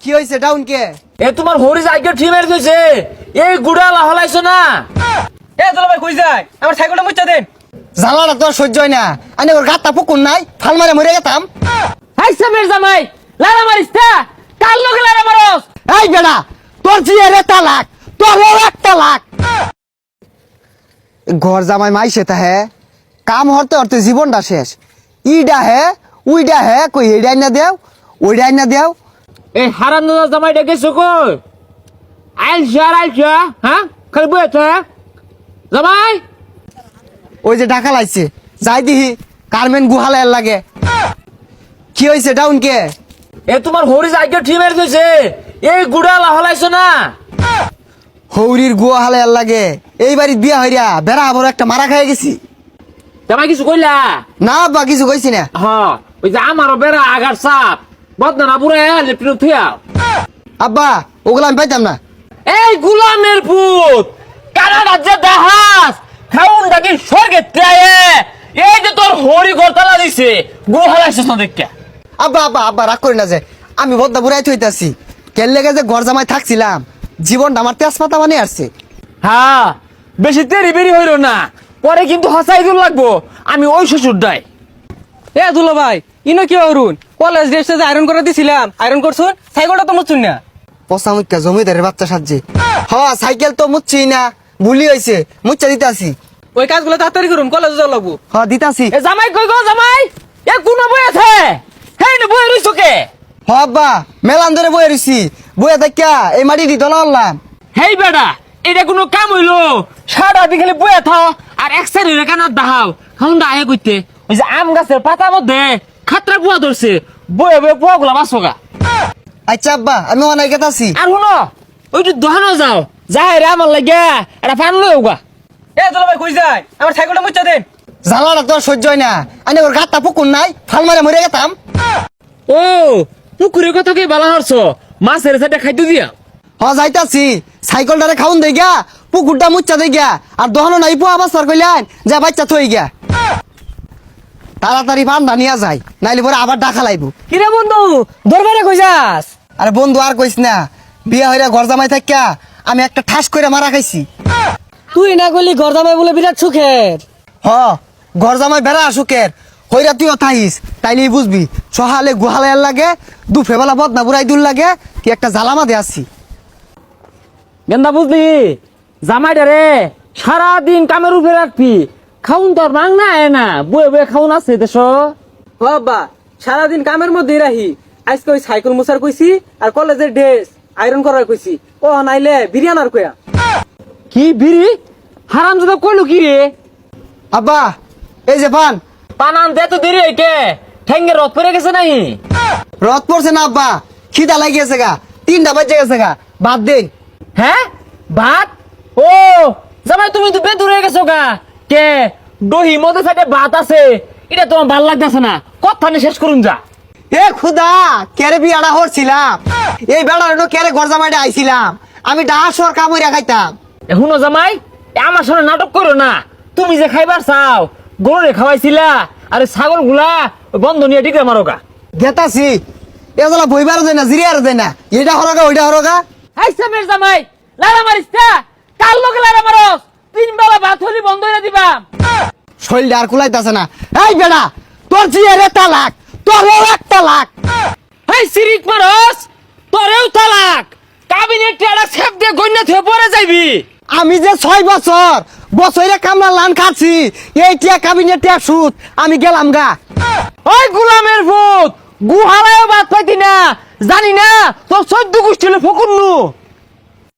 কি হইছে ডাউন কে? এ তোমার হরিস আইকে ঠিক মেরে দিয়েছে। এই গুড়া লাহলাইছো না। এ দুলা ভাই কই যায়? আমার সাইকেলটা মুচ্ছা দেন। জ্বালাটা তোর সহ্য হয় না। আনে ওর গাতটা পুকুর নাই, ফাল মারে মরে গেতাম। হাই সামের জামাই লারা মারিস তা কাল লোকে লারা মারস। এই বেড়া, তোর জিয়ে রে তালাক, তোর একটা লাখ। ঘর জামাই মাইছে তা হে, কাম হরতে হরতে জীবনটা শেষ। ইডা হে উইডা হে, কই এডাই না দেও ওইডাই না দেও। এই হারাম দাদা জামাই ডেকেছো কই? আইসা হ্যাঁ খালি বই আছে জামাই। ওই যে ঢাকা লাইছে, যাই দিহি কারমেন গুহালের লাগে। কি হইছে ডাউন কে? এ তোমার হরিস আইকে ঠিক মেরে দিয়েছে। এই গুড়া লাহলাইছো না। হৌরির গুহালের লাগে। এই বাড়ির বিয়া হইরা বেড়া বড় একটা মারা খাই গেছি। জামাই কিছু কইলা? না বা কিছু কইছি না। হ্যাঁ ওই যে আমারও বেড়া আগার সাপ বদনা না বুড়ে লেপটিন থুয়া। আব্বা ওগুলো আমি পাইতাম না। এই গুলামের পুত কারা রাজ্যে দাহাস খাউনটা কি স্বর্গে ত্যায়ে। এই যে তোর হরি গরতালা দিছে গোহালাইছে না দেখতে। আব্বা আব্বা আব্বা রাগ করি না যে আমি বদ্দা বুড়াই থইতাছি। কেন লেগে যে ঘর জামাই থাকছিলাম, জীবনটা আমার তেজপাতা বানিয়ে আসছে। হ্যাঁ বেশি তেরি বেরি হইল না, পরে কিন্তু হসাই দূর লাগবো। আমি ওই শ্বশুর দায়। এ দুলা ভাই ইনো কি অরুণ? কলেজ ড্রেসটা যে আয়রন করে দিছিলাম, আয়রন করছুন, সাইকেলটা তো মুচ্ছুন না। পচা মুখ্যা জমিদারের বাচ্চা সাজছে। হ সাইকেল তো মুচ্ছি না, ভুলি হয়েছে, মুচ্ছা দিতাছি। ওই কাজগুলো তাড়াতাড়ি করুন, কলেজে যাওয়া লাগবো। হ দিতাছি। এ জামাই কই গো জামাই? এ কোন বই আছে? হেই না বই রইছো কে? হ আব্বা মেলান ধরে বয়ে রইছি, বয়ে দেখা এই মাটি দি দলা আনলাম। হেই বেটা এটা কোনো কাম হইলো? সারা দিন খালি বইয়া থাও আর এক সাইড হইলে কানার দাহাও। খাউনটা আয়ে কইতে ওই যে আম গাছের পাতার মধ্যে খাতরা বুয়া ধরছে, বয়ে বয়ে বুয়া গুলা বাঁচোগা। আচ্ছা আব্বা আমি অনেক গেতাছি। আর শুনো ওইটু দোকানও যাও, যাই রে আমার লাগে এটা ফান লই হোগা। এ দুলা ভাই কই যায়? আমার সাইকেলটা মুচ্ছা দেন। জ্বালাটা তোর সহ্য হয় না। আনে ওর গাতটা পুকুর নাই, ফাল মারে মরে গেতাম। ও পুকুরের কথা কি বালা হরছ? মাছের সাথে খাইতে দিয়া। হ যাইতাছি, সাইকেলটারে খাউন দেই গা, পুকুরটা মুচ্ছা দেই গা, আর দহনো নাই পোয়া বাসার কইলেন যা বাচ্চা থই গা। তাড়াতাড়ি পান্ডা নিয়া যায়, নাইলে পরে আবার ডাকা লাইব। কিরে বন্ধু দরবারে কই যাস? আরে বন্ধু আর কইস না, বিয়া হইরা ঘর জামাই থাকিয়া আমি একটা ঠাস কইরা মারা খাইছি। তুই না কইলি ঘর জামাই বলে বিরাট সুখের। হ ঘর জামাই বেড়া আসুকের হইরা তুইও থাইস, তাইলেই বুঝবি। সহালে গুহালে লাগে, দুফে বেলা বদনা বুড়াই দূর লাগে, তুই একটা জ্বালামা দে আসছি। গেন্দা বুঝলি জামাইটা রে সারাদিন কামের উপরে রাখবি। খাউন তোর মাং না আয় না, বয়ে বয়ে খাউন আছে দেশ। ও বাবা সারাদিন কামের মধ্যেই রাহি। আজকে ওই সাইকেল মুছার কইছি আর কলেজের ড্রেস আয়রন করার কইছি। ও নাইলে বিরিয়ানার কইয়া। কি বিড়ি হারাম দাদা কইলো কি রে? আব্বা এই যে পান। পানান দে তো দেরি হইতে ঠেঙ্গে রথ পড়ে গেছে নাই? রথ পড়ছে না আব্বা, খিদা লাগি গেছে গা, 3টা বাজে গেছে গা, বাদ দে। হ্যাঁ ভাত? ও জামাই তুমি তো বেদুর হয়ে গেছো গা। কে দহি মধ্যে সাথে ভাত আছে, এটা তোমার ভাল লাগতেছে না। কথা নিয়ে শেষ করুন যা। এ খুদা কেরে বিয়াটা হরছিলাম, এই বেড়া কেরে ঘর জামাইটা আইছিলাম, আমি ডাসর কামড়া খাইতাম। এখনো জামাই আমার সামনে নাটক করো না। তুমি যে খাইবার চাও গরুরে খাওয়াইছিলা, আর ছাগল গুলা বন্ধ নিয়ে টিকে মারো গা। গেতাছি এগুলা বইবারও দেয় না, জিরিয়ারও দেয় না, এটা হরগা ওইটা হরগা। হাই সামের জামাই লারা মারিস তা কাল লোকে লারা মারস। 3 বেলা ভাত হলি বন্ধ হইয়া দিবা। শরীরটা আর কুলাইতাছে না। এই বেড়া তোর জিয়ারে তালাক, তোর একটা লাখ। হাই সিরিক মারস তোরেও তালাক। কাবিনেট টেরা সেপ দিয়ে গন্যা থে পরে যাইবি। আমি যে 6 বছর বছরে কামলা লান খাচ্ছি, এই টিয়া কাবিনে টিয়া সুদ, আমি গেলাম গা। ওই গোলামের ভূত গুহারায়ও ভাত পাইতি না, জানি না তোর 14 গোষ্ঠী হলো ফকুন্নু।